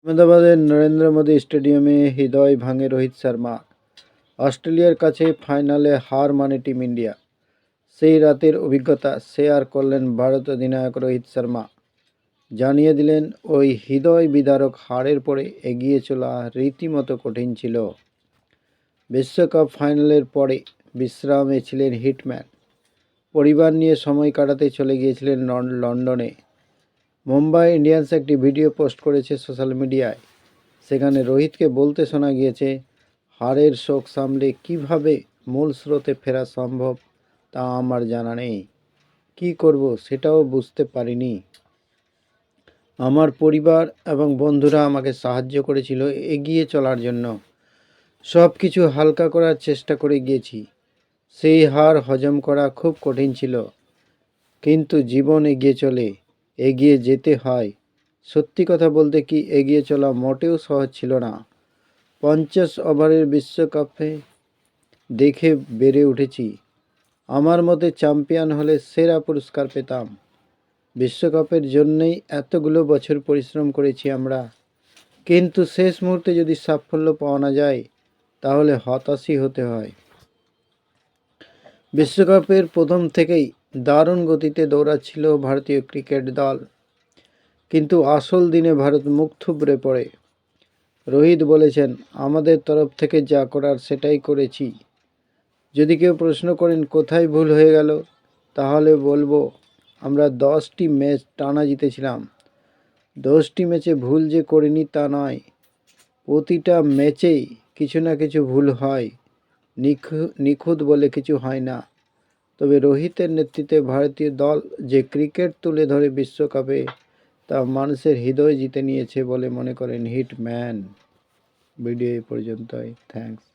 আহমেদাবাদের নরেন্দ্র মোদী স্টেডিয়ামে হৃদয় ভাঙে রোহিত শর্মা। অস্ট্রেলিয়ার কাছে ফাইনালে হার মানে টিম ইন্ডিয়া। সেই রাতের অভিজ্ঞতা শেয়ার করলেন ভারত অধিনায়ক রোহিত শর্মা। জানিয়ে দিলেন ওই হৃদয় বিদারক হারের পরে এগিয়ে চলা রীতিমতো কঠিন ছিল। বিশ্বকাপ ফাইনালের পরে বিশ্রামে ছিলেন হিটম্যান। পরিবার নিয়ে সময় কাটাতে চলে গিয়েছিলেন লন্ডনে। মুম্বাই ইন্ডিয়ান্স একটি ভিডিও পোস্ট করেছে সোশ্যাল মিডিয়ায়। সেখানে রোহিতকে বলতে শোনা গিয়েছে, হারের শোক সামলে কিভাবে মূল স্রোতে ফেরা সম্ভব তা আমার জানা নেই। কী করব সেটাও বুঝতে পারিনি। আমার পরিবার এবং বন্ধুরা আমাকে সাহায্য করেছিল এগিয়ে চলার জন্য। সব কিছু হালকা করার চেষ্টা করে গিয়েছি। সেই হার হজম করা খুব কঠিন ছিল, কিন্তু জীবন এগিয়ে চলে, এগিয়ে যেতে হয়। সত্যি কথা বলতে কি, এগিয়ে চলা মোটেও সহজ ছিল না। 50 ওভারের বিশ্বকাপে দেখে বেড়ে উঠেছি। আমার মতে চ্যাম্পিয়ন হলে সেরা পুরস্কার পেতাম। বিশ্বকাপের জন্যই এতগুলো বছর পরিশ্রম করেছি আমরা। কিন্তু শেষ মুহূর্তে যদি সাফল্য পাওয়া না যায়, তাহলে হতাশই হতে হয়। বিশ্বকাপের প্রথম থেকেই দারুণ গতিতে দৌড়াচ্ছিল ভারতীয় ক্রিকেট দল, কিন্তু আসল দিনে ভারত মুখ থুবড়ে পড়ে। রোহিত বলেছেন, আমাদের তরফ থেকে যা করার সেটাই করেছি। যদি কেউ প্রশ্ন করেন কোথায় ভুল হয়ে গেল, তাহলে বলবো আমরা 10টি ম্যাচ টানা জিতেছিলাম। 10টি ম্যাচে ভুল যে করিনি তা নয়, প্রতিটা ম্যাচেই কিছু না কিছু ভুল হয়। নিখুঁত বলে কিছু হয় না। তবে রোহিতের নেতৃত্বে ভারতীয় দল যে ক্রিকেট তুলে ধরে বিশ্বকাপে, তা মানুষের হৃদয় জিতে নিয়েছে বলে মনে করেন হিটম্যান। ভিডিও এই পর্যন্তই। থ্যাঙ্কস।